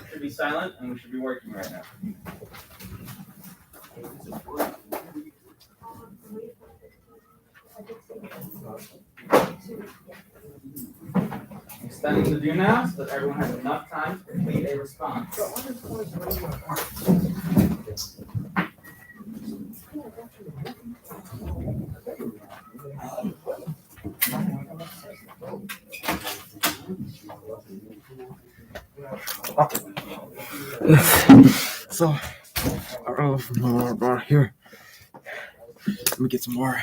Should be silent, and we should be working right now. Extending the do now so that everyone has enough time to complete a response. So, I roll from the bar here. Let me get some more.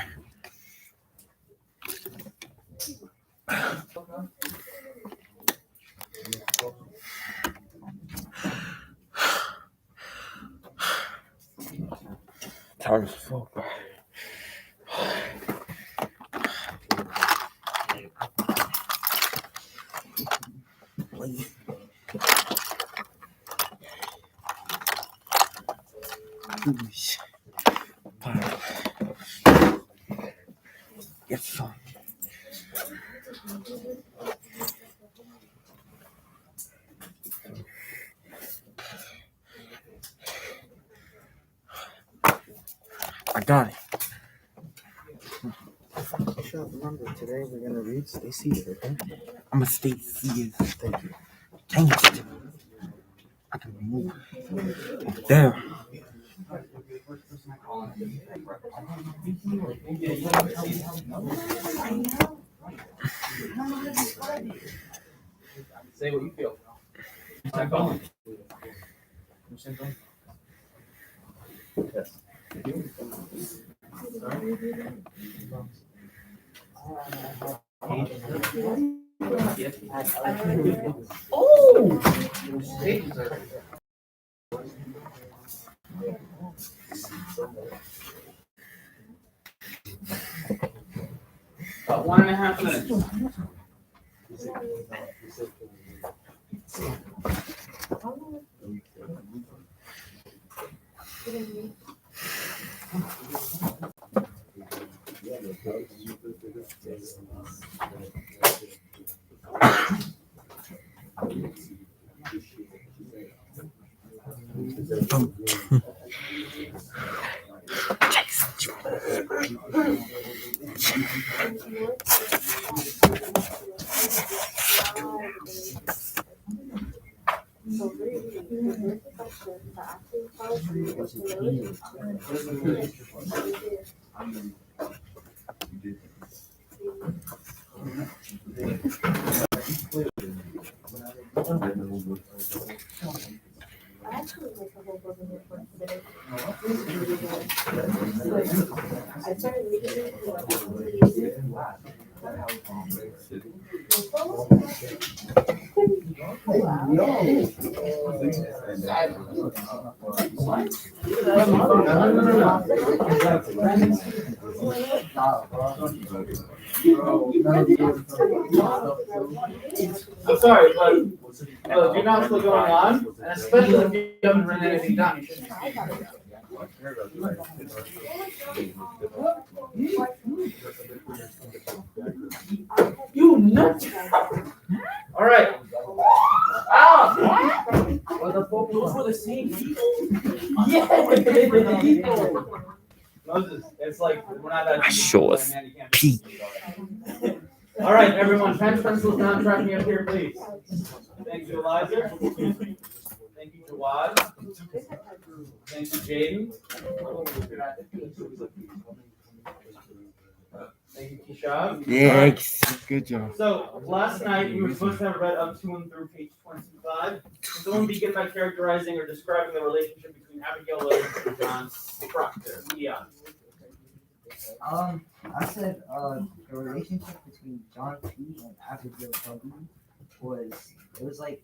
Tired as fuck. Get some. I got it. Remember, today we're gonna read Stay Seated, okay? I'm gonna stay seated. Thank you. Dang it. I can move. There. Say what you feel. Start going. Yes. Oh! About 1.5 minutes. I'm sorry, but if you're not still going on, and especially if you haven't written anything down, you shouldn't be speaking. You nuts! All right. Ah! Those were the same people. Yeah. Moses, it's like we're not that. Sure. Pete. All right, everyone, pens, pencils down, track me up here, please. Thank you, Eliza. Thank you, Jawad. Thank you, Jaden. Thank you, Kishab. Yes. Good job. So, last night we were supposed to have read up to and through page 25. Someone begin by characterizing or describing the relationship between Abigail Williams and John Proctor. Yeah. I said the relationship between John P and Abigail W it was like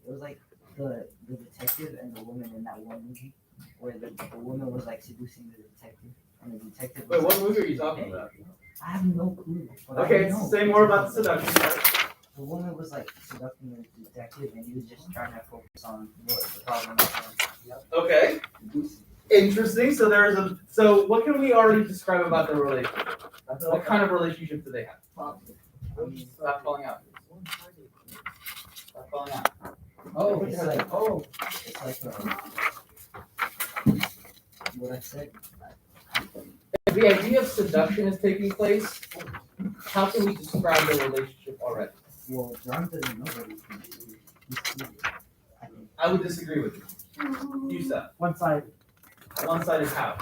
the detective and the woman in that one movie where the woman was like seducing the detective and the detective was Wait, what movie are you talking about? I have no clue. But I Okay, know. say more about the seduction part. The woman was like seducing the detective and he was just trying to focus on what the problem was. Okay. Interesting. So what can we already describe about their relationship? What kind of relationship do they have? Stop calling out. Stop calling out. Oh, it's like what I said. If the idea of seduction is taking place, how can we describe the relationship already? Well, John doesn't know what he's going to do. He's I would disagree with you. You said One-sided. one-sided how?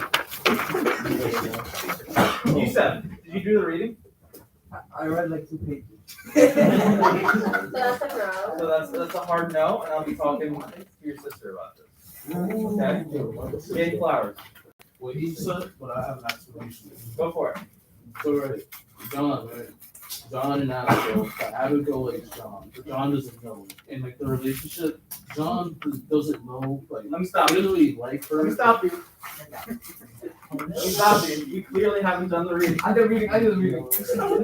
You said. Did you do the reading? I read like 2 pages. So that's a no. So that's a hard no, and I'll be talking to your sister about this. Okay? Jade Flowers. What he said, but I have an explanation. Go for it. So right, John and Abigail, Abigail likes John, but John doesn't know. And like the relationship, John doesn't know, like, Let me stop he you. doesn't really like her. Let me stop you. Let me stop you. You clearly haven't done the reading. I did reading. So,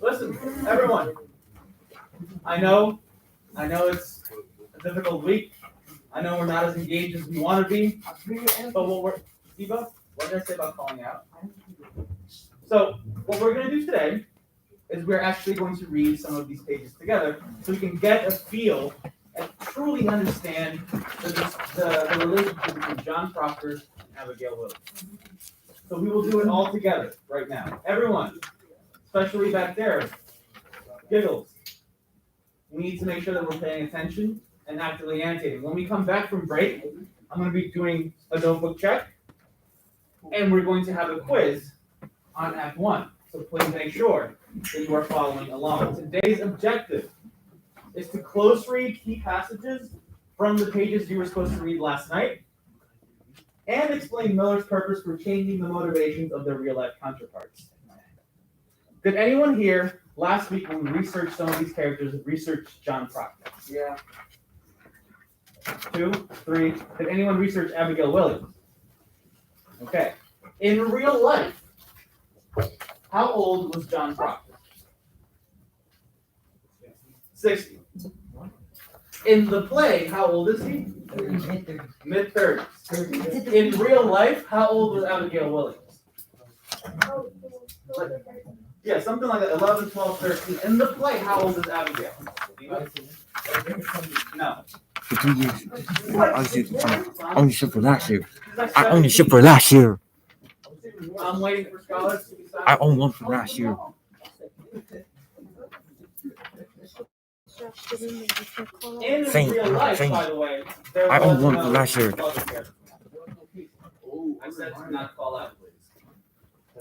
listen, everyone. I know it's a difficult week. I know we're not as engaged as we want to be. But Eva, what did I say about calling out? So, what we're going to do today is we're actually going to read some of these pages together so we can get a feel and truly understand the relationship between John Proctor and Abigail Williams. So we will do it all together right now. Everyone, especially back there, giggles. We need to make sure that we're paying attention and actively annotating. When we come back from break, I'm going to be doing a notebook check, and we're going to have a quiz on Act 1. So please make sure that you are following along. Today's objective is to close read key passages from the pages you were supposed to read last night, and explain Miller's purpose for changing the motivations of their real-life counterparts. Did anyone here last week when we researched some of these characters research John Proctor? Yeah. 2, 3. Did anyone research Abigail Williams? Okay. In real life, how old was John Proctor? 60. In the play, how old is he? Mid-30s. In real life, how old was Abigail Williams? Yeah, something like that, 11, 12, 13. In the play, how old is Abigail? No. For 2 years. I only shipped for last year. I only shipped for last year. I'm waiting for scholars to decide. I own one from last year. In Same, real life, same. by the way, there I was own one no from last year. love affair. I said to not call out, please.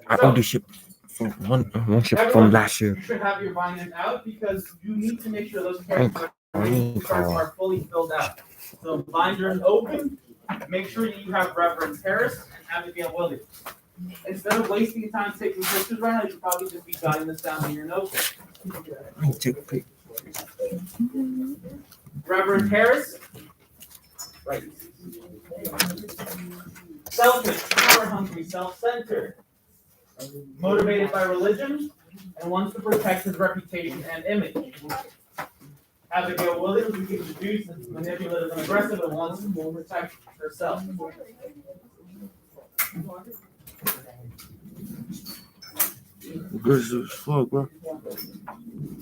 I only shipped for one ship Everyone, from last year. You should have your bindings out because you need to make sure those characters Carl. are fully filled out. So binders open. Make sure you have Reverend Harris and Abigail Williams. Instead of wasting time taking pictures right now, you should probably just be jotting this down in your notebook. I need to take a pic. Reverend Harris. Right. Selfish, power-hungry, self-centered, motivated by religion, and wants to protect his reputation and image. Abigail Williams, who can seduce, and manipulative, and aggressive, and wants to protect herself. Good as fuck, bro.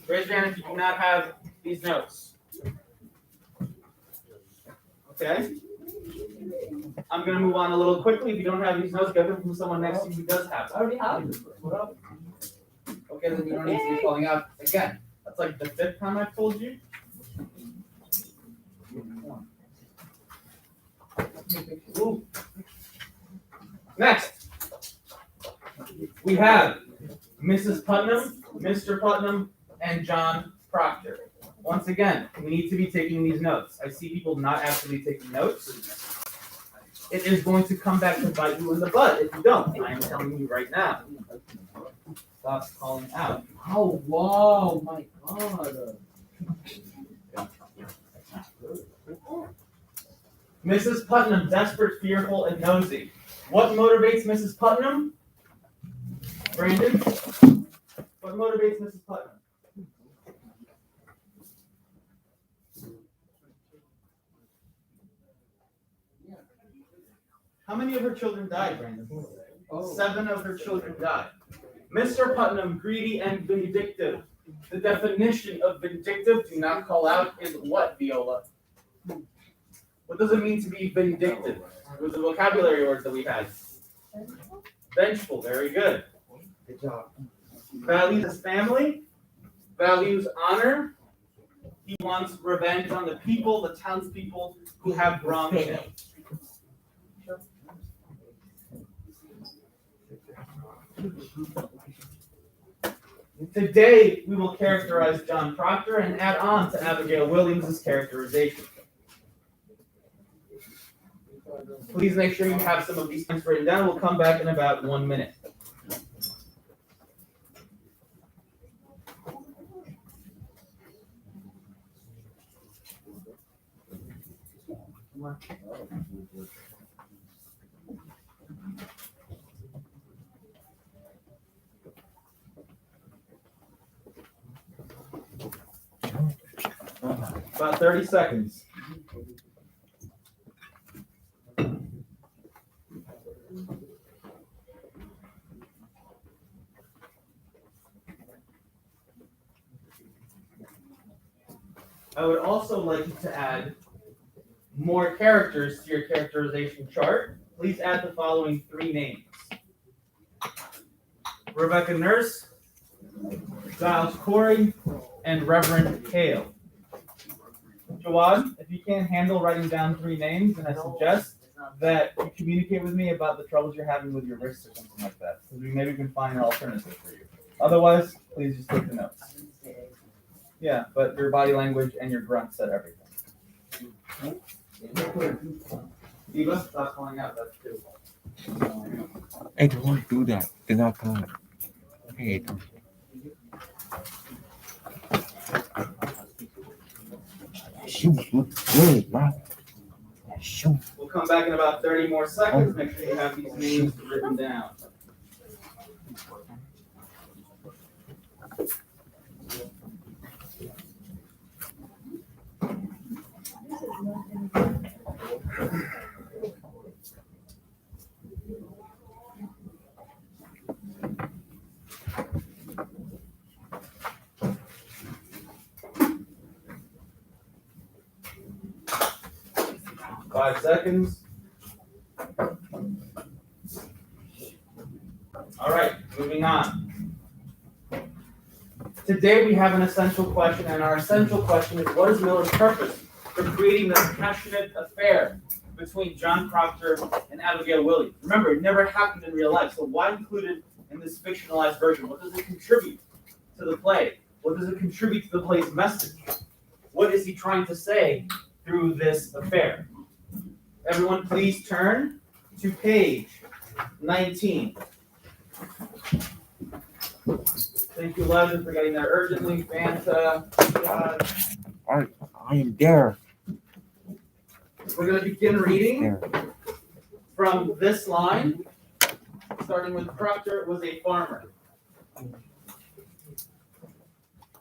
Raise your hand if you do not have these notes. Okay? I'm going to move on a little quickly. If you don't have these notes, get them from someone next to you who does have them. I already have this. What up? Okay, then you don't need to be calling out again. That's like the 5th time I've told you. Ooh. Next, we have Mrs. Putnam, Mr. Putnam, and John Proctor. Once again, we need to be taking these notes. I see people not actually taking notes. it is going to come back to bite you in the butt if you don't. I am telling you right now. Stop calling out. Oh, wow, my God. Mrs. Putnam, desperate, fearful, and nosy. What motivates Mrs. Putnam? Brandon? What motivates Mrs. Putnam? How many of her children died, Brandon? 7 of her children died. Mr. Putnam, greedy and vindictive. The definition of vindictive, do not call out, is what, Viola? What does it mean to be vindictive? It was the vocabulary words that we had. Vengeful, very good. Good job. Values his family, values honor. He wants revenge on the people, the townspeople who have wronged him. Today, we will characterize John Proctor and add on to Abigail Williams' characterization. Please make sure you have some of these things written down. We'll come back in about 1 minute. About 30 seconds. I would also like you to add more characters to your characterization chart. Please add the following 3 names. Rebecca Nurse, Giles Corey, and Reverend Hale. Jawad, if you can't handle writing down 3 names, then I suggest that you communicate with me about the troubles you're having with your wrists or something like that, because maybe we can find an alternative for you. Otherwise, please just take the notes. Yeah, but your body language and your grunt said everything. Eva, stop calling out. That's 2. Hey, don't do that. They're not calling. Hey, don't. Shoes look good, bro. Shoes. We'll come back in about 30 more seconds. Make sure you have these names written down. Five seconds. All right, moving on. Today we have an essential question, and our essential question is, what is Miller's purpose for creating this passionate affair between John Proctor and Abigail Williams? Remember, it never happened in real life, so why include it in this fictionalized version? What does it contribute to the play? What does it contribute to the play's message? What is he trying to say through this affair? Everyone, please turn to page 19. Thank you, Elijah, for getting there urgently. Fanta, God. I am there. We're going to begin reading There. from this line, starting with Proctor was a farmer.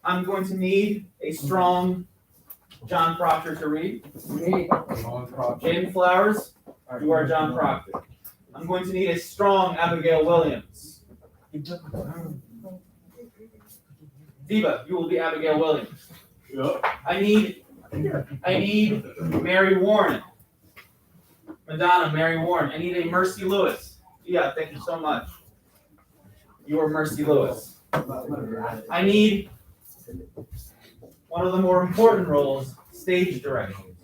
I'm going to need a strong John Proctor to read. Jaden Flowers, you are John Proctor. I'm going to need a strong Abigail Williams. Diva, you will be Abigail Williams. Yep. I need Mary Warren. Madonna, Mary Warren. I need a Mercy Lewis. Yeah, thank you so much. You are Mercy Lewis. I need one of the more important roles, stage direction.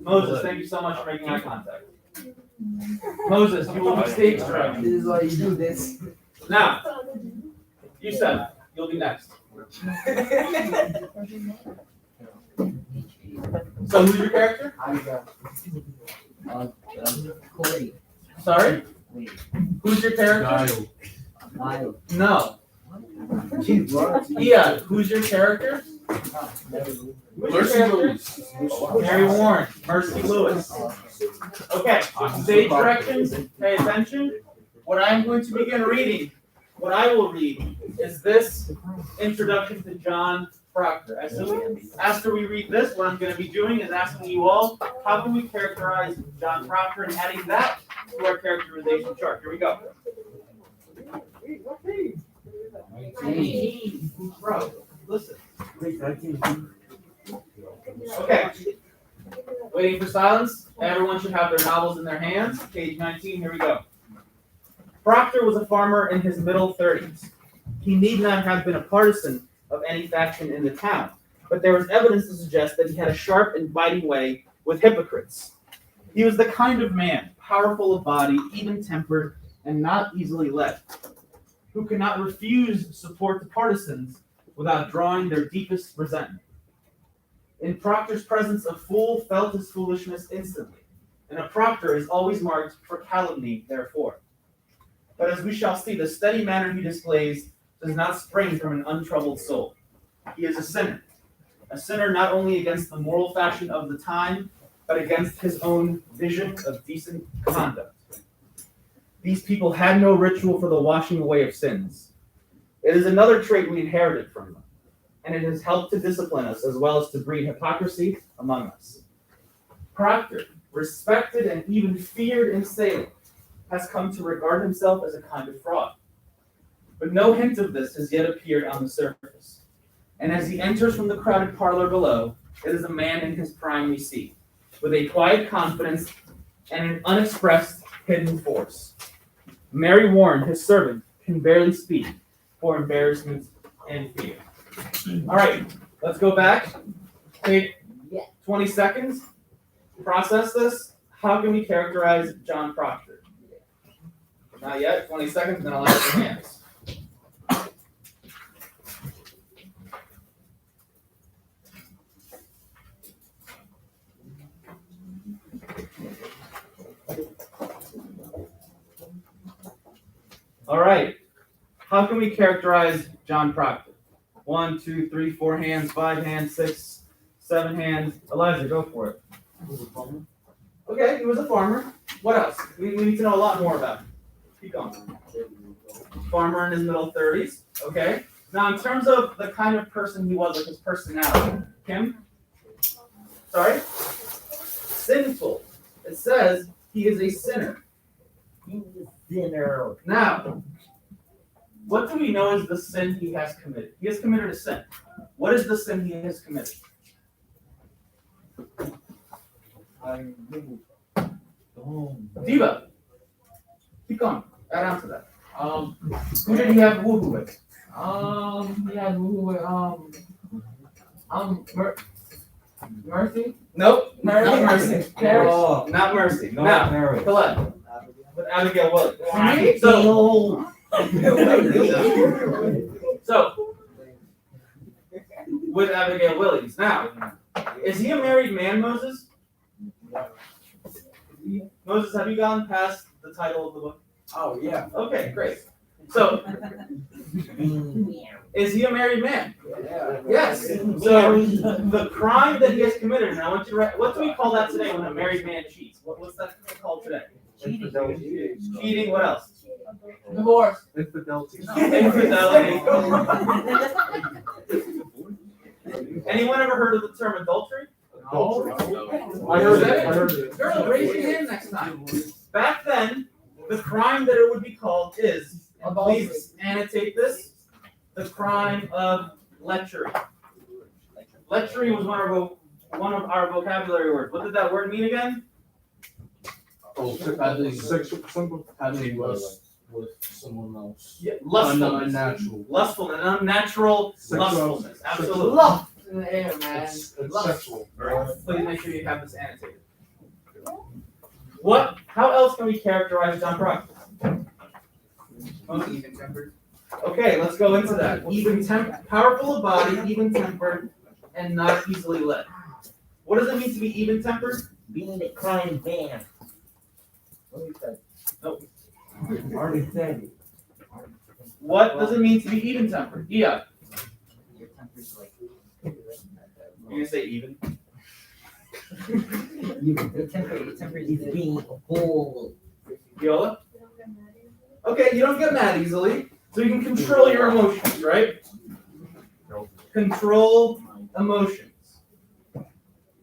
Moses, thank you so much for making eye contact. Moses, you will be stage direction. This is why you do this. Now, Yusef, you'll be next. So who's your character? Corey. Sorry? Wait. Who's your character? Lyle. No. Yeah, who's your character? Who's your Mercy character? Lewis. Mary Warren, Mercy Lewis. Okay, stage directions, pay attention. What I'm going to begin reading, what I will read, is this introduction to John Proctor. After we read this, what I'm going to be doing is asking you all, how can we characterize John Proctor and adding that to our characterization chart. Here we go. Bro, listen. Okay. Waiting for silence. Everyone should have their novels in their hands. Page 19, here we go. Proctor was a farmer in his middle 30s. He need not have been a partisan of any faction in the town, but there was evidence to suggest that he had a sharp and biting way with hypocrites. He was the kind of man, powerful of body, even-tempered, and not easily led, who could not refuse support to partisans without drawing their deepest resentment. In Proctor's presence, a fool felt his foolishness instantly, and a Proctor is always marked for calumny, therefore. But as we shall see, the steady manner he displays does not spring from an untroubled soul. He is a sinner not only against the moral fashion of the time, but against his own vision of decent conduct. These people had no ritual for the washing away of sins. It is another trait we inherited from them, and it has helped to discipline us as well as to breed hypocrisy among us. Proctor, respected and even feared in Salem, has come to regard himself as a kind of fraud. But no hint of this has yet appeared on the surface. And as he enters from the crowded parlor below, it is a man in his prime we see, with a quiet confidence and an unexpressed hidden force. Mary Warren, his servant, can barely speak for embarrassment and fear. All right, let's go back. Take 20 seconds. Process this. How can we characterize John Proctor? Not yet. 20 seconds, then I'll ask your hands. All right. How can we characterize John Proctor? 1, 2, 3, 4 hands, 5 hands, 6, 7 hands. Elijah, go for it. Okay, he was a farmer. What else? We need to know a lot more about him. Keep going. Farmer in his middle 30s. Okay. Now, in terms of the kind of person he was, like his personality, Kim? Sorry? Sinful. It says he is a sinner. Now, what do we know is the sin he has committed? He has committed a sin. What is the sin he has committed? Diva. Keep going. Add on to that. Who did he have woohoo with? He had Mercy? Nope. Mary? Not Mercy. Paris? Not Mercy. No, Now, Mary. Colette. With Abigail Willis. Me? So, with Abigail Williams. Now, is he a married man, Moses? Moses, have you gone past the title of the book? Oh, yeah. Okay, great. So, is he a married man? Yeah. Yes. So, the crime that he has committed, and I want you to write, what do we call that today when a married man cheats? What's that called today? Cheating, what else? Divorce. Infidelity. Infidelity. Anyone ever heard of the term adultery? I heard it. I heard it. Girl, raise your hand next time. Back then, the crime that it would be called is, and please annotate this, the crime of lechery. Lechery was one of our vocabulary words. What did that word mean again? Having lust with someone else. Yeah, lustfulness. Unnatural. Lustful and unnatural lustfulness. Absolutely. Love in the air, man. It's Love. sexual. Please make sure you have this annotated. How else can we characterize John Proctor? Most even-tempered. Okay, let's go into that. Powerful of body, even-tempered, and not easily led. What does it mean to be even-tempered? Being a kind man. Nope. Already said it. What does it mean to be even-tempered? Yeah. Your temper's like. You gonna say even? Your temper is being whole. Viola? Okay, you don't get mad easily, so you can control your emotions, right? Control emotions.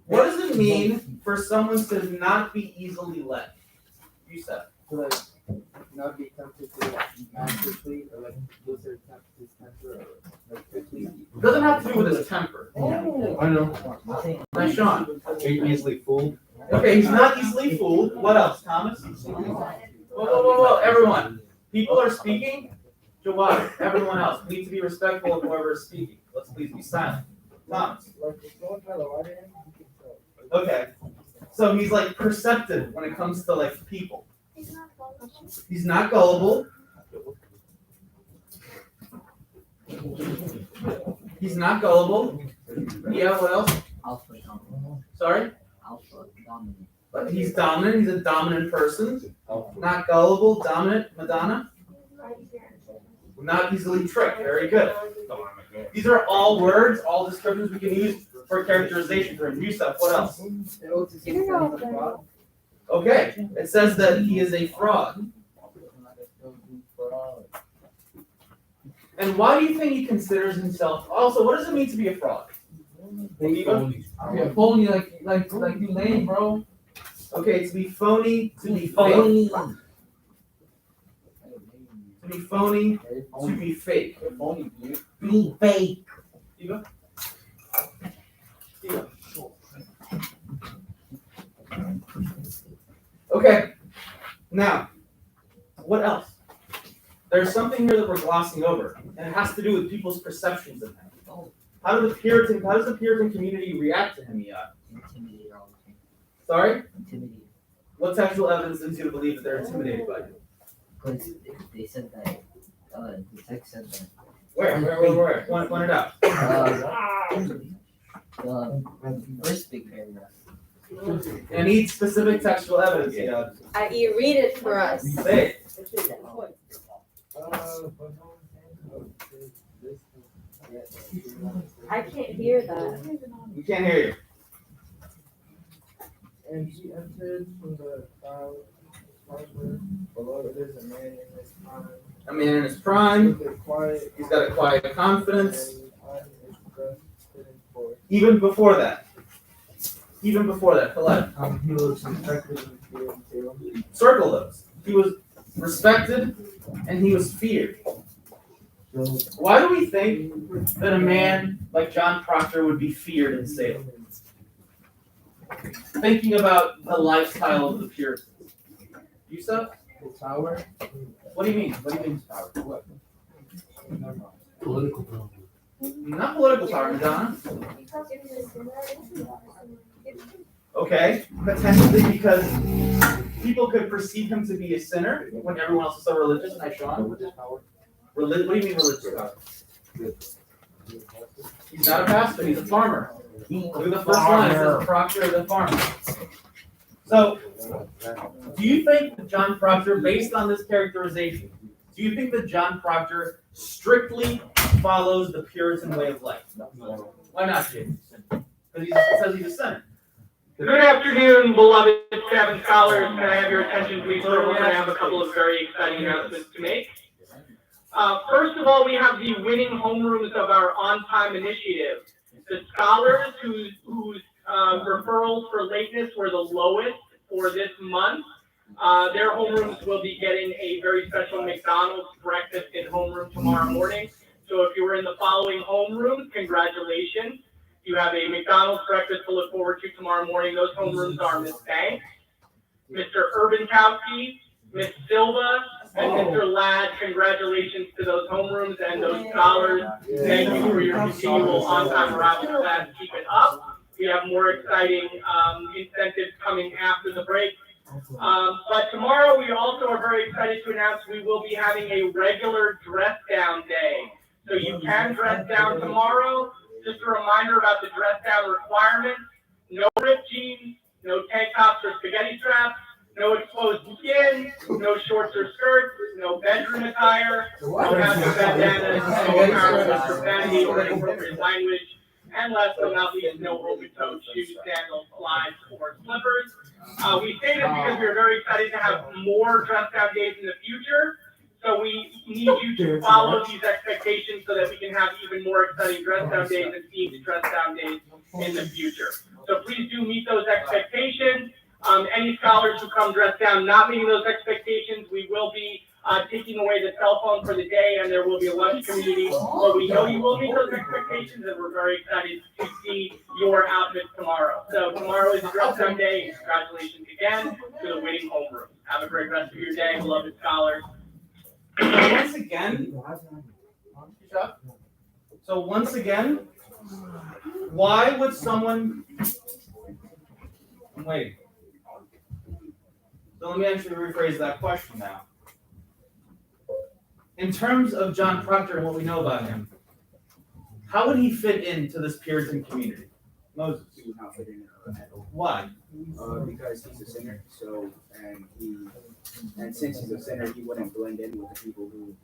What does it mean for someone to not be easily led? You said. To like not be tempted to like mad quickly or like lose their temper or like quickly. It doesn't have to do with his temper. I know. Nice, Sean. Easily fooled. Okay, he's not easily fooled. What else, Thomas? Whoa, everyone. People are speaking. Jawad, everyone else, we need to be respectful of whoever is speaking. Let's please be silent. Thomas. Like if someone try to lie to him, he can tell. Okay. So he's like perceptive when it comes to like people. He's not gullible. He's not gullible. Yeah, what else? Alpha dominant. Sorry? Alpha dominant. But he's dominant. He's a dominant person. Not gullible, dominant. Madonna? Not easily tricked. Very good. These are all words, all descriptions we can use for characterization for him. Yusuf, what else? Okay, it says that he is a fraud. And why do you think he considers himself? Also, what does it mean to be a fraud? Eva? Yeah, phony like you lame, bro. Okay, to be phony, to be fake. To be phony, to be fake. Be fake. Eva? Eva. Okay, now, what else? There's something here that we're glossing over, and it has to do with people's perceptions of him. How does the Puritan community react to him, Iyad? Intimidated all the time. Sorry? Intimidated. What textual evidence leads you to believe that they're intimidated by you? Because they said that, the text said that. Where? Point it out. The first big paragraph. And each specific textual evidence, Iyad. You read it for us. Say it. I can't hear that. We can't hear you. And he entered from the harbor. Below it is a man in his prime. A man in his prime. With a quiet He's got a quiet confidence. and on his breast hidden forth. Even before that. Colette. He was respected and feared too. Circle those. He was respected and he was feared. Why do we think that a man like John Proctor would be feared in Salem? Thinking about the lifestyle of the Puritans. Yusuf? The tower. What do you mean? What do you mean power? What? Political power. Not political power, Madonna. Okay, potentially because people could perceive him to be a sinner when everyone else is so religious. Nice, Sean. Religious power. What do you mean religious power? He's not a pastor, he's a farmer. Look at the first line, it says Proctor is a farmer. So, do you think that John Proctor, based on this characterization, do you think that John Proctor strictly follows the Puritan way of life? Why not, James? Because it says he's a sinner. Good afternoon, beloved Seven Scholars. Can I have your attention, please? We're going to have a couple of very exciting announcements to make. First of all, we have the winning homerooms of our on-time initiative. The scholars whose referrals for lateness were the lowest for this month, their homerooms will be getting a very special McDonald's breakfast in homeroom tomorrow morning. So if you were in the following homerooms, congratulations. You have a McDonald's breakfast to look forward to tomorrow morning. Those homerooms are Ms. Banks, Mr. Urbankowski, Ms. Silva, and Mr. Ladd. Congratulations to those homerooms and those scholars. Thank you for your continual on-time arrival class. Keep it up. We have more exciting incentives coming after the break. But tomorrow we also are very excited to announce we will be having a regular dress down day. So you can dress down tomorrow. Just a reminder about the dress down requirements: no ripped jeans, no tank tops or spaghetti straps, no exposed skin, bananas, no apparent profanity or inappropriate language. And last but not least, no open-toed shoes, sandals, slides, or slippers. We say this because we are very excited to have more dress down days in the future. So we need you to follow these expectations so that we can have even more exciting dress down days and themed dress down days in the future. So please do meet those expectations. Any scholars who come dressed down not meeting those expectations, we will be taking away the cell phone for the day, and there will be a lunch community. So we know you will meet those expectations, and we're very excited to see your outfits tomorrow. So tomorrow is dress down day, and congratulations again to the winning homeroom. Have a great rest of your day, beloved scholars. So once again, why would someone, wait. So let me actually rephrase that question now. In terms of John Proctor and what we know about him, how would he fit into this Puritan community? Moses. He would not fit in at all. Why? Because he's a sinner, and since he's a sinner, he wouldn't blend in with the people who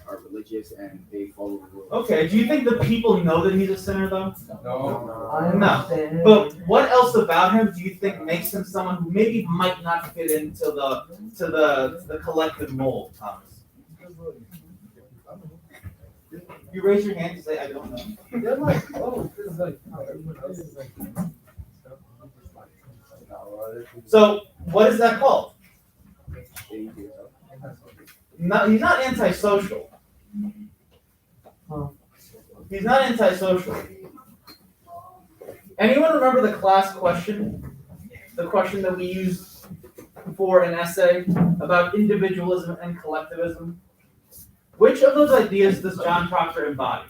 are religious and they follow the rules. Okay, do you think the people know that he's a sinner though? No. No. But what else about him do you think makes him someone who maybe might not fit into the collective mold, Thomas? You raise your hand to say I don't know. They're like, oh, this is like, this is like. So what is that called? No, he's not antisocial. He's not antisocial. Anyone remember the class question? The question that we used for an essay about individualism and collectivism? Which of those ideas does John Proctor embody?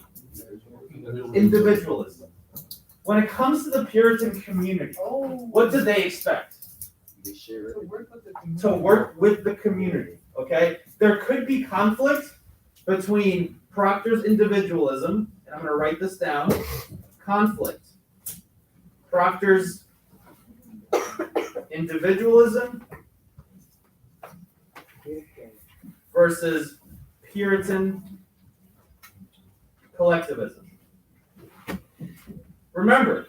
Individualism. When it comes to the Puritan community, what do they expect? They share it. To work with the community, okay? There could be conflict between Proctor's individualism, and I'm going to write this down, conflict. Proctor's individualism versus Puritan collectivism. Remember,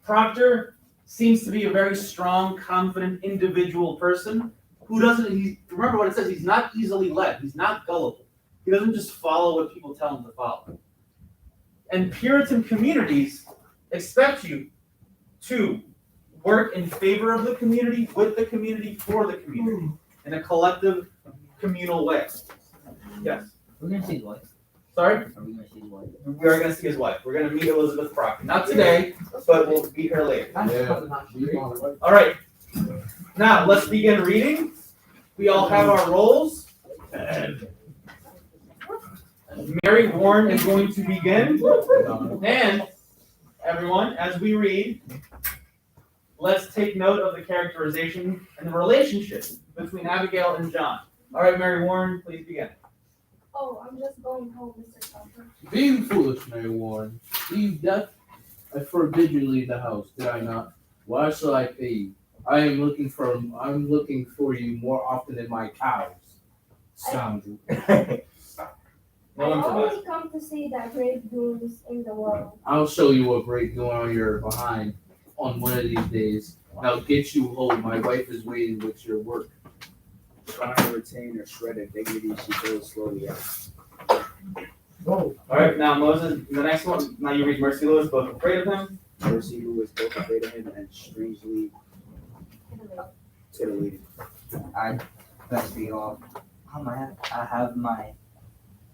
Proctor seems to be a very strong, confident, individual person who remember what it says, he's not easily led, he's not gullible. He doesn't just follow what people tell him to follow. And Puritan communities expect you to work in favor of the community, with the community, for the community, in a collective, communal way. Yes? We're gonna see his wife. Sorry? Are we gonna see his wife? We are going to see his wife. We're going to meet Elizabeth Proctor. Not today, but we'll meet her later. All right. Now, let's begin reading. We all have our roles. Mary Warren is going to begin. And, everyone, as we read, let's take note of the characterization and the relationship between Abigail and John. All right, Mary Warren, please begin. Oh, I'm just going home, Mr. Proctor. Being foolish, Mary Warren. Leave death. I forbid you leave the house, did I not? Why shall I pay you? I'm looking for you more often than my cows. Scoundrel. I only come to see that great doings in the world. I'll show you a great doing on your behind on one of these days. Now get you home. My wife is waiting with your work. Trying to retain a shred of dignity, she goes slowly out. All right, now Moses, the next one, now you read Mercy Lewis, both afraid of him. Mercy, who is both afraid of him and strangely titillated. I best be off. I have my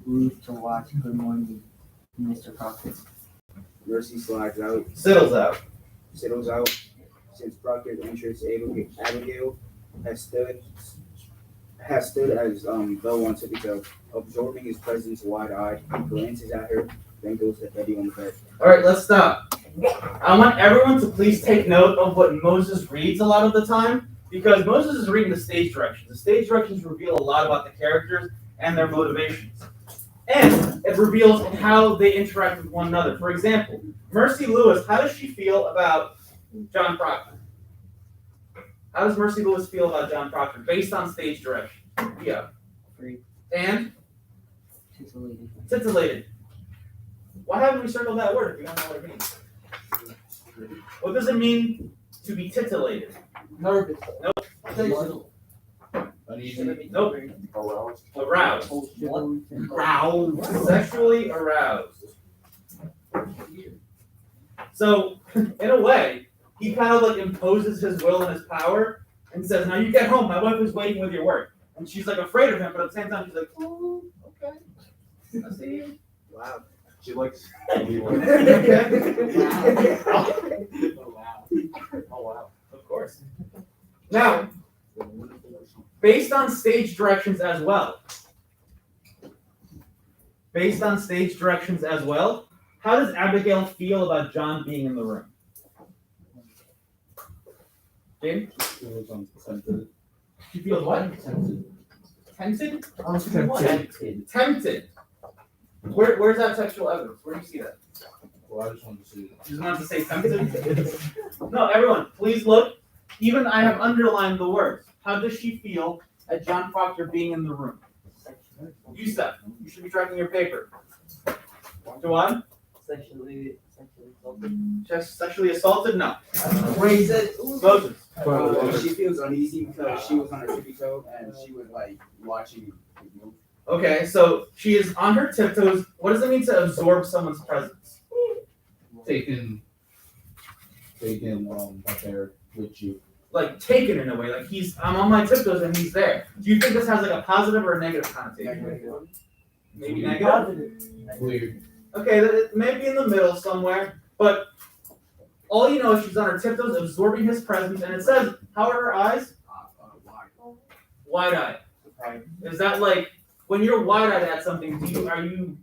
roof to watch. Good morning, Mr. Proctor. Mercy slides out, Siddles out. settles out. Since Proctor's entrance, Abigail has stood as though on tippy toe, absorbing his presence wide-eyed. He glances at her, then goes to Betty on the bed. All right, let's stop. I want everyone to please take note of what Moses reads a lot of the time, because Moses is reading the stage directions. The stage directions reveal a lot about the characters and their motivations. And it reveals how they interact with one another. For example, Mercy Lewis, how does she feel about John Proctor? How does Mercy Lewis feel about John Proctor based on stage direction? Yeah. Free. And? To Titillated. Titillated. Why haven't we circled that word if you don't know what it means? What does it mean to be titillated? Nervous. Uneasy. Nope. Aroused. What? Sexually aroused. So, in a way, he kind of like imposes his will and his power and says, now you get home, my wife is waiting with your work. And she's like afraid of him, but at the same time, she's like, oh, okay. I see you. Wow. She likes. Okay. Oh wow. Of course. Now, based on stage directions as well. Based on stage directions as well, how does Abigail feel about John being in the room? James? She feels what? Tempted? I'm tempted. Tempted. Where's that sexual evidence? Where do you see that? Well, I just wanted to see that. You just wanted to say tempted? No, everyone, please look. Even I have underlined the words. How does she feel at John Proctor being in the room? You, Steph, you should be tracking your paper. Jawan? Sexually assaulted. Just sexually assaulted? No. Raise it. Moses. She feels uneasy because she was on her tippy toe and she was like watching the move. Okay, so she is on her tiptoes. What does it mean to absorb someone's presence? Taking up there with you. Like taken in a way, like I'm on my tiptoes and he's there. Do you think this has like a positive or a negative connotation? Maybe negative? Weird. Okay, maybe in the middle somewhere, but all you know is she's on her tiptoes absorbing his presence, and it says, how are her eyes? Wide-eyed. Is that like, when you're wide-eyed at something, are you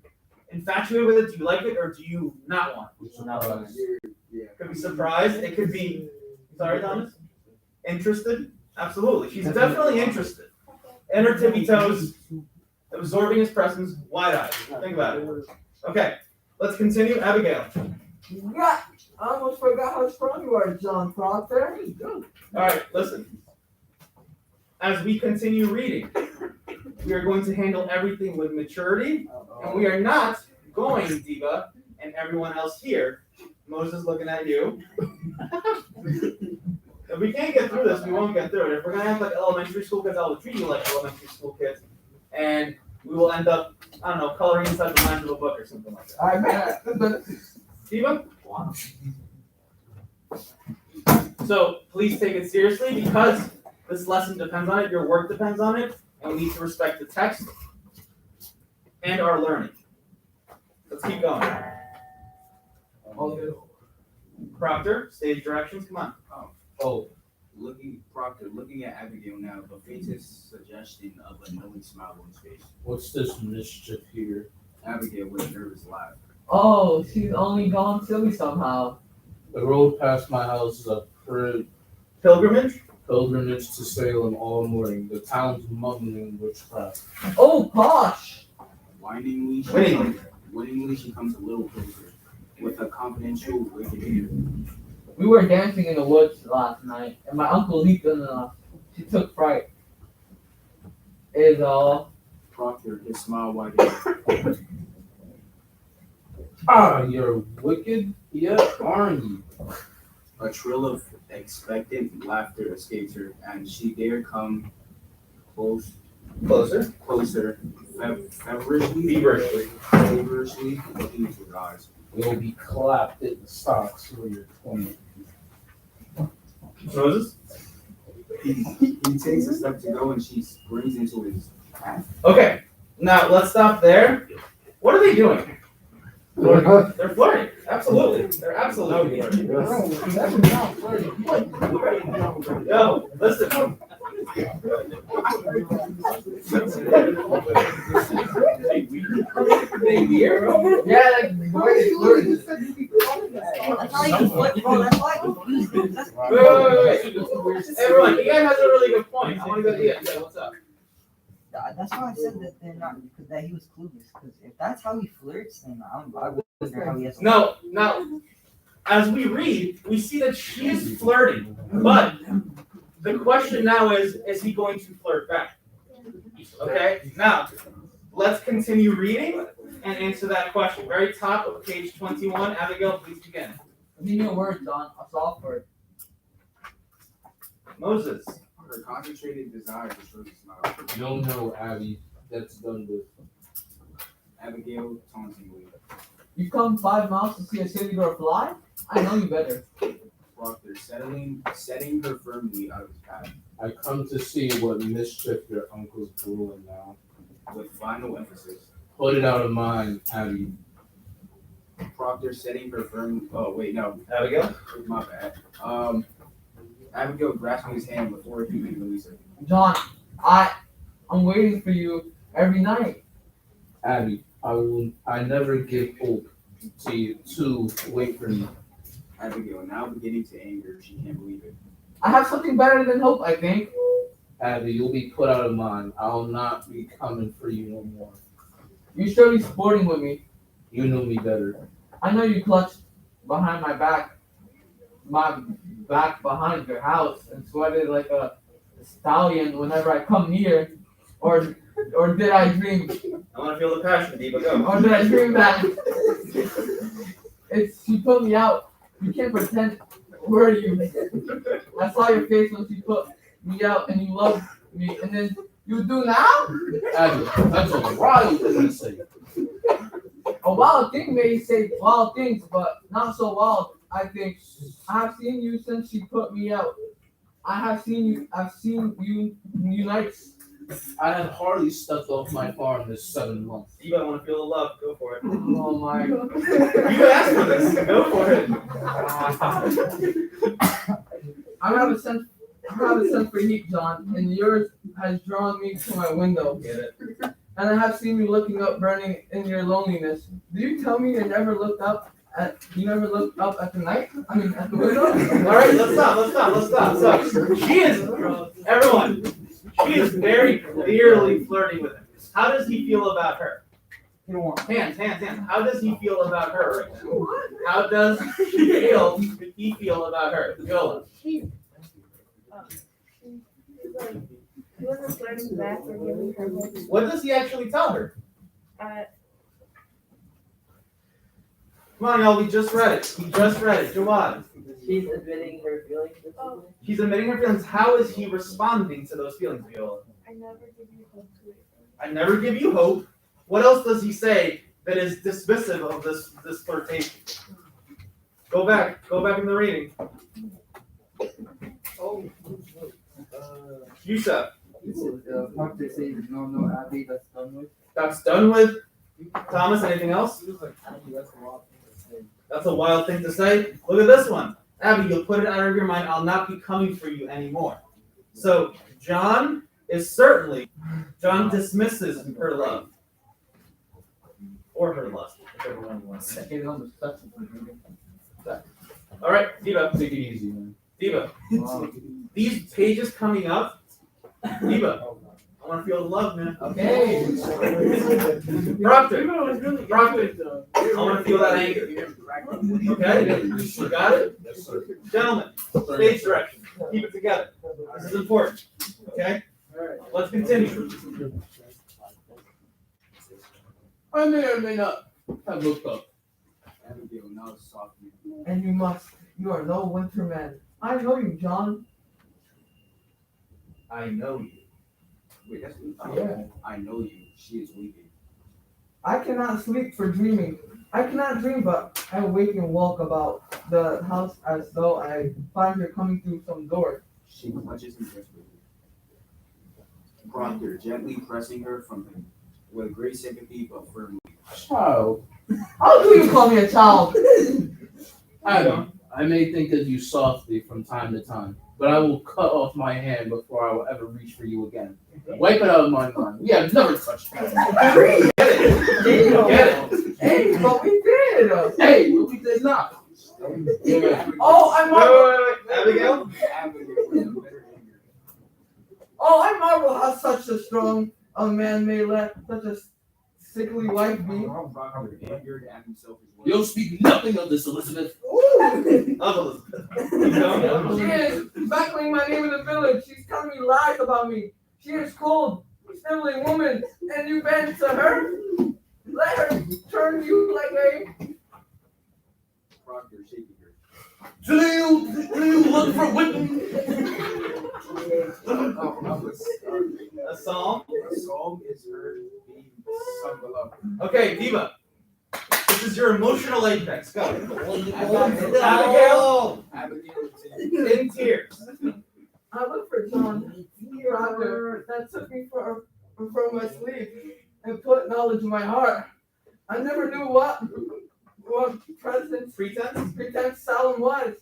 infatuated with it? Do you like it, or do you not want it? It could be surprised. It could be, sorry, Thomas? Interested? Absolutely. She's definitely interested. In her tippy toes, absorbing his presence, wide-eyed. Think about it. Okay, let's continue. Abigail. Yeah, I almost forgot how strong you are, John Proctor. All right, listen. As we continue reading, we are going to handle everything with maturity, and we are not going, Diva, and everyone else here. Moses looking at you. If we can't get through this, we won't get through it. If we're gonna act like elementary school kids, I will treat you like elementary school kids, and we will end up, I don't know, coloring inside the lines of a book or something like that. I bet. Diva? So please take it seriously because this lesson depends on it, your work depends on it, and we need to respect the text and our learning. Let's keep going. Proctor, stage directions, come on. Oh, Looking at Abigail now, the faintest suggestion of a knowing smile on his face. what's this mischief here? Abigail with a nervous laugh. Oh, she's only gone silly somehow. The road past my house is a Pilgrimage? pilgrimage to Salem all morning. The town's mumbling witchcraft. Oh, posh. Winningly, she comes a little closer with a confidential wicked ear. We were dancing in the woods last night, and my uncle leaped in the. She took fright. Is all. Proctor, his smile widened. Ah, you're wicked, yet, aren't you? A trill of expectant laughter escaped her, and she dared come closer, feverishly looking into her eyes. You'll be clapped in the stocks for your 20. Moses? He takes a step to go, and she springs into his path. Okay, now let's stop there. What are they doing? They're flirting. Absolutely. They're absolutely flirting. Yo, listen. Yeah, like, the way they flirted. That's how you flip, bro. That's why you use it. That's Wait. Everyone, Ian has a really good point. I want to go to Ian. Yeah, what's up? That's why I said that they're not, because that he was clueless. Because if that's how he flirts, then I wonder how he has. No, now, as we read, we see that she is flirting, but the question now is he going to flirt back? Okay, now, let's continue reading and answer that question. Very top of page 21. Abigail, please begin. Give me a word, John. A soft word. Moses. Her concentrated desire destroys the smile. No, Abby. That's done with. Abigail tauntingly. You come 5 miles to see a city girl fly? I know you better. Proctor setting her firmly out of his path. I come to see what mischief your uncle's brewing now. With final emphasis. Put it out of mind, Abby. Proctor setting her firm. Oh wait, no, Abigail. my bad. Abigail grasping his hand before he could release her. John, I'm waiting for you every night. Abby, I never give hope to you to wait for me. Abigail, now beginning to anger, she can't believe it. I have something better than hope, I think. Abby, you'll be put out of mind. I'll not be coming for you no more. You should be sporting with me. You know me better. I know you clutched behind my back behind your house and sweated like a stallion whenever I come near. Or did I dream? I want to feel the passion, Diva. Go. Or did I dream that? She put me out. You can't pretend. Where are you? I saw your face when she put me out and you loved me. And then you do now? Abby, that's a wild thing to say. A wild thing may say wild things, but not so wild, I think. I have seen you since she put me out. I've seen you nights. I have hardly stepped off my farm this 7 months. Diva, I want to feel the love. Go for it. Oh my. You asked for this. Go for it. I have a sense for heat, John, and yours has drawn me to my window. Get it. And I have seen you looking up, burning in your loneliness. Do you tell me you never looked up at the night? I mean, at the window? All right, let's stop. So she is, everyone, she is very clearly flirting with him. How does he feel about her? Hands. How does he feel about her right now? How does he feel about her? Viola. He wasn't flirting back or giving her hope. What does he actually tell her? Come on, y'all, we just read it. Jawad. She's admitting her feelings. Oh, She's admitting her feelings. How is he responding to those feelings, Viola? I never give you hope to it. I never give you hope. What else does he say that is dismissive of this flirtation? Go back in the reading. Yusuf. Proctor says no, Abby, that's done with. That's done with. Thomas, anything else? Abby, that's a lot. That's a wild thing to say. Look at this one. Abby, you'll put it out of your mind. I'll not be coming for you anymore. So John dismisses her love. Or her lust, whichever one you want to say. All right, Diva. Take it easy, man. Diva. These pages coming up, Diva. I want to feel the love, man. Okay. Proctor. I want to feel that anger. Okay? You got it? Yes, sir. Gentlemen, stage direction. Keep it together. This is important. Okay? Let's continue. I may or may not have looked up. Abigail now softly. And you are no winter man. I know you, John. I know you. Wait, that's Yeah. I know you. She is weeping. I cannot sleep for dreaming. I cannot dream, but I awake and walk about the house as though I find her coming through some door. She clutches him desperately. Proctor gently pressing her from him with great sympathy but firmly. Child. How do you call me a child? Abby, I may think of you softly from time to time, but I will cut off my hand before I will ever reach for you again. Wipe it out of my mind. We have never touched you. Get it. Hey, but we did. Hey, but we did not. Oh, I marvel. Wait. Abigail? Abigail, Oh, I marvel how such a strong man may let such a sickly wife be. Proctor angered at himself as well. You'll speak nothing of this, Elizabeth. Of Elizabeth. She is battling my name in the village. She's telling me lies about me. She is cold. sibling woman and you bend to her? Let her turn you like a Proctor shaking her. Do you look for witness? A psalm? A psalm is heard being sung below. Okay, Diva. This is your emotional apex. Go. Abigail! Abigail is In tears. I look for John Proctor that took me from my sleep and put knowledge in my heart. I never knew what pretense solemn was.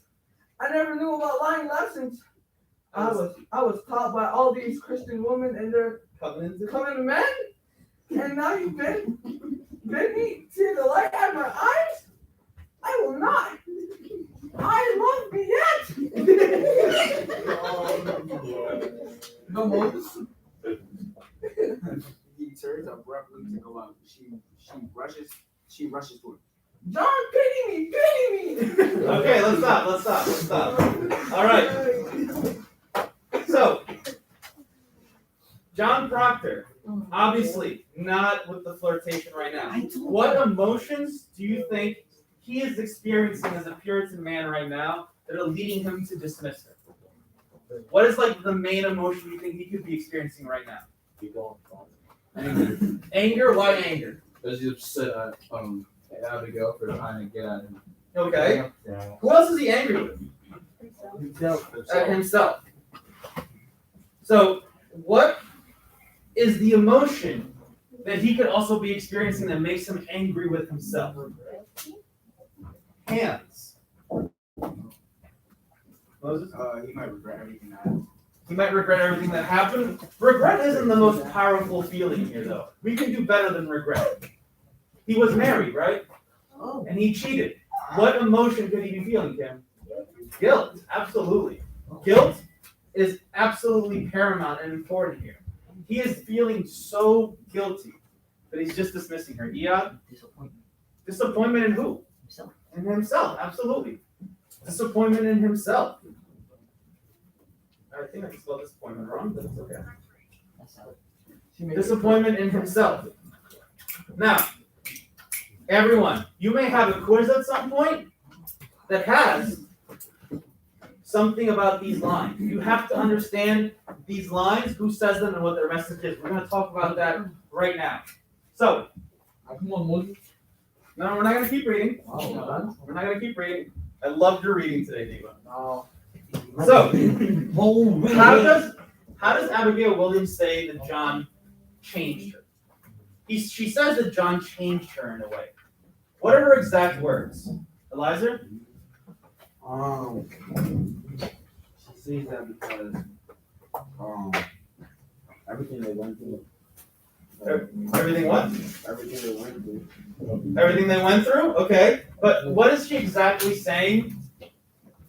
I never knew about lying lessons. I was taught by all these Christian women and their covenant men, and now you've been me to the light at my eyes. I will not. I love me yet. No Moses. He turns abruptly to go out. She rushes to him. John, pity me. Okay, let's stop. All right. So, John Proctor, obviously not with the flirtation right now. What emotions do you think he is experiencing as a Puritan man right now that are leading him to dismiss her? What is like the main emotion you think he could be experiencing right now? Anger? Why anger? Because he's upset at Abigail for trying to get at him. Okay. Who else is he angry with? At himself. So, what is the emotion that he could also be experiencing that makes him angry with himself? Hands. Moses? He might regret everything that happened. He might regret everything that happened. Regret isn't the most powerful feeling here, though. We can do better than regret. He was married, right? And he cheated. What emotion could he be feeling, Kim? Guilt, absolutely. Guilt is absolutely paramount and important here. He is feeling so guilty that he's just dismissing her. Iyad? Disappointment. Disappointment in who? Himself. In himself, absolutely. Disappointment in himself. I think I spelled disappointment wrong, but it's okay. That's how Disappointment in himself. Now, everyone, you may have a quiz at some point that has something about these lines. You have to understand these lines, who says them, and what their message is. We're going to talk about that right now. So, Come on, Moses. no, we're not going to keep reading. Oh, We're not going to keep reading. I loved your reading today, Diva. no. So, how does Abigail Williams say that John changed her? She says that John changed her in a way. What are her exact words? Eliza? She sees that because everything they went through. Everything what? Everything they went through. Everything they went through? Okay. But what is she exactly saying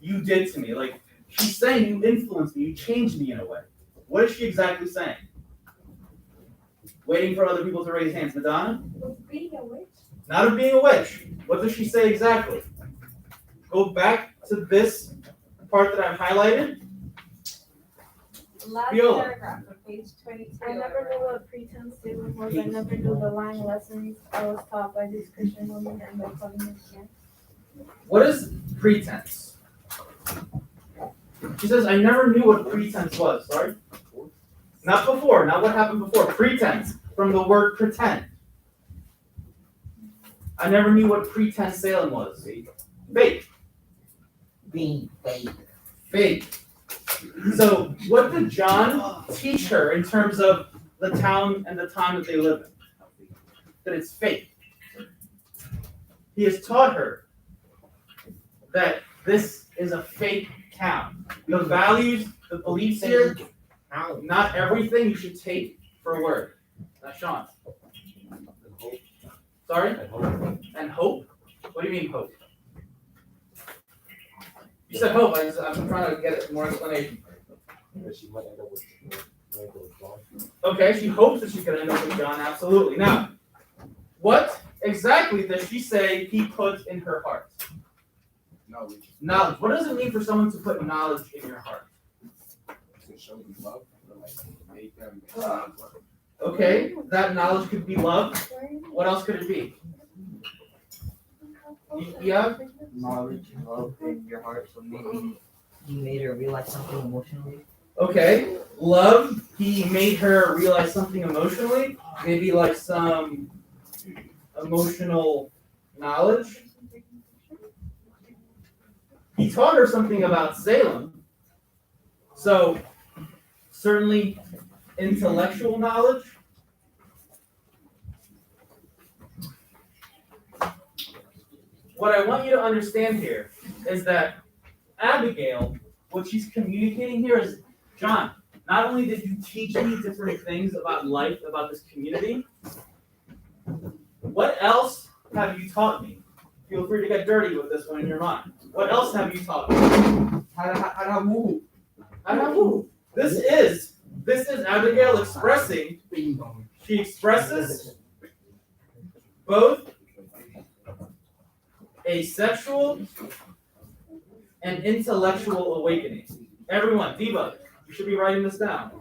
you did to me? Like, she's saying you influenced me, you changed me in a way. What is she exactly saying? Waiting for other people to raise hands. Madonna? Being a witch? Not of being a witch. What does she say exactly? Go back to this part that I've highlighted. Last Viola. paragraph on page 22. I never knew what pretense stealing was. I never knew the lying lessons I was taught by these Christian women and their covenant men. What is pretense? She says, I never knew what pretense was. Sorry? Not before, not what happened before. Pretense, from the word pretend. I never knew what pretense sailing was. Fake. being fake. Fake. So, what did John teach her in terms of the town and the time that they live in? That it's fake. He has taught her that this is a fake town. The values, the beliefs here, not everything you should take for a word. Now, Sean. Sorry? And hope? What do you mean hope? You said hope. I'm trying to get more explanation. Okay, she hopes that she could end up with John, absolutely. Now, what exactly does she say he put in her heart? Knowledge. Knowledge. What does it mean for someone to put knowledge in your heart? To show them love, or like make them Okay, that knowledge could be love. What else could it be? Yeah. Knowledge, love in your heart, so maybe he made her realize something emotionally. Okay, love. He made her realize something emotionally. Maybe like some emotional knowledge. He taught her something about Salem. So certainly intellectual knowledge. What I want you to understand here is that Abigail, what she's communicating here is, John, not only did you teach me different things about life, about this community, what else have you taught me? Feel free to get dirty with this one in your mind. What else have you taught me? How to move. How to move. This is Abigail expressing, she expresses both a sexual and intellectual awakening. Everyone, Diva, you should be writing this down.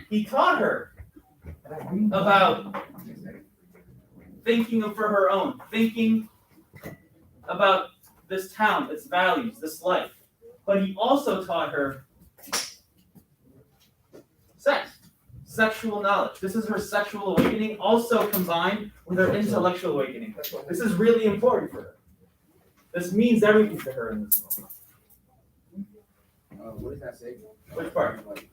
He taught her about thinking for her own, thinking about this town, its values, this life. But he also taught her sex, sexual knowledge. This is her sexual awakening, also combined with her intellectual awakening. This is really important for her. This means everything to her in this moment. What does that say? Which part? Like,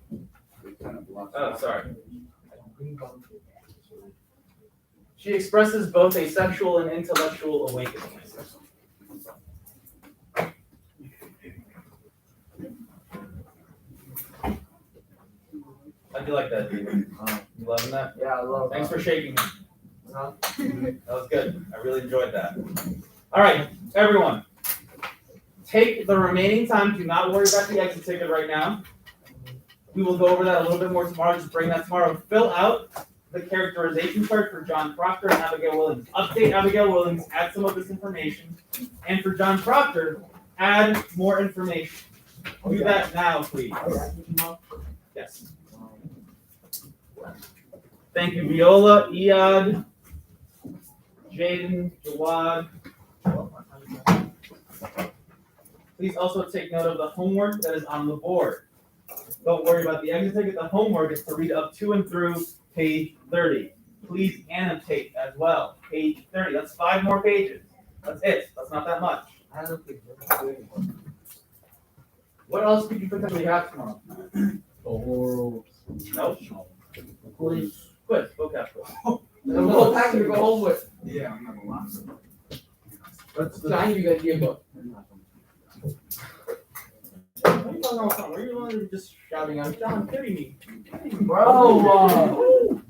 it kind of blocks. Oh, sorry. She expresses both a sexual and intellectual awakening. How'd you like that, David? You loving that? Yeah, I love Thanks for shaking me. That was good. I really enjoyed that. All right, everyone. Take the remaining time. Do not worry about the exit ticket right now. We will go over that a little bit more tomorrow. Just bring that tomorrow. Fill out the characterization chart for John Proctor and Abigail Williams. Update Abigail Williams, add some of this information. And for John Proctor, add more information. Do that now, please. Yes. Thank you, Viola, Iad, Jaden, Jawad. Please also take note of the homework that is on the board. Don't worry about the exit ticket. The homework is to read up to and through page 30. Please annotate as well. Page 30. That's 5 more pages. That's it. That's not that much. What else could you potentially have tomorrow? Oh, Nope. quiz. Quiz. Vocab quiz. The whole package to go home with. Yeah, I'm not gonna lie. That's the Sign you guys give up. What are you talking about? Why are you just shouting out, John, kidding me? Bro,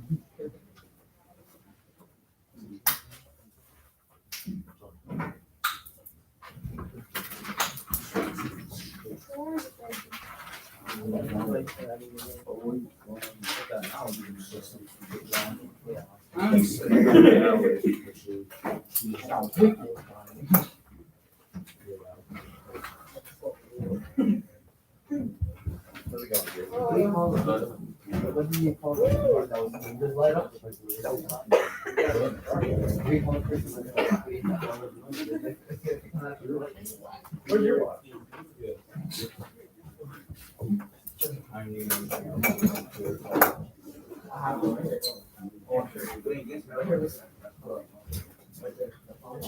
Where's your watch?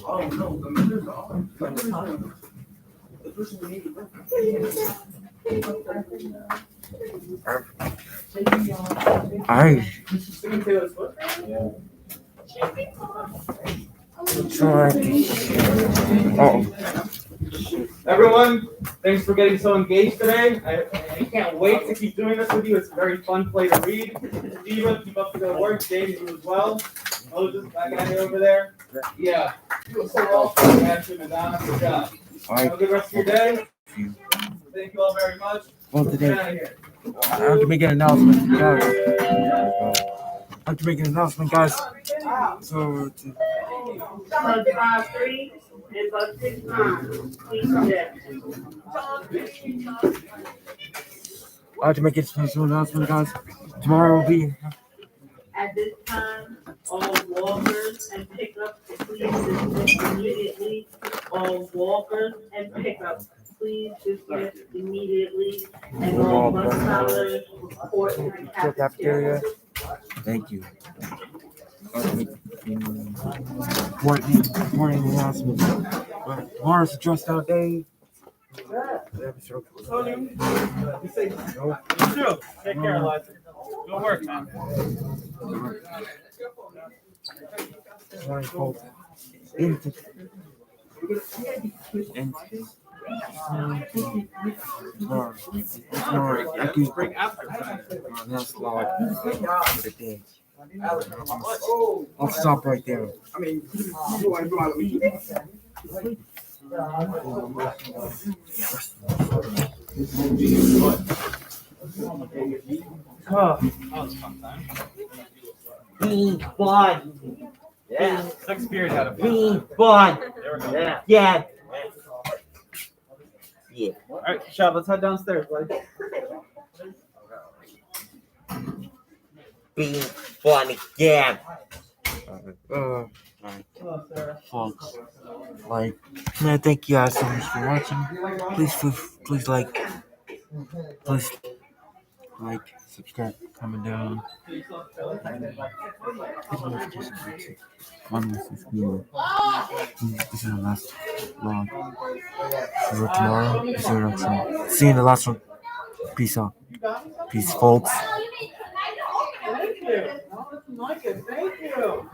Oh no, the meters are on. The person we need. Alright, Singing Taylor Swift? Everyone, thanks for getting so engaged today. I can't wait to keep doing this with you. It's a very fun play to read. Steve, keep up the good work. James, you as well. Moses, back at you over there. Yeah. You were so well. Ashley, Madonna, good job. Have a good rest of your day. Thank you all very much. Well, Get today, out of here. I have to make an announcement, guys. I have to make an announcement, guys. So, in about 6 months. Please check. I'd like to make a special announcement, guys. Tomorrow will be. At this time, all walkers and pickups, please dismiss immediately. All walkers and pickups, please dismiss immediately. And all bus travelers, court and cafeteria. Thank you. Morning announcement. Tomorrow's a dressed out day. Tony, you say, you too. Take care, Elijah. Good work, man. Morning, folks. Bring after. That's like the day. I'll stop right there. I mean, you want to Oh, that was a fun time. Fun. Yeah. Sixth period had a Fun. There we go. Yeah. Yeah. Yeah. All right, Shab, let's head downstairs, buddy. Being fun again. Hello, Sarah. Folks, like, man, thank you guys so much for watching. Please like, subscribe, comment down. Hit the notification bell. One with this new. This is the last vlog. For tomorrow, this is the next one. See you in the last one. Peace out. Peace, folks. Thank you. No, that's Micah. Thank you.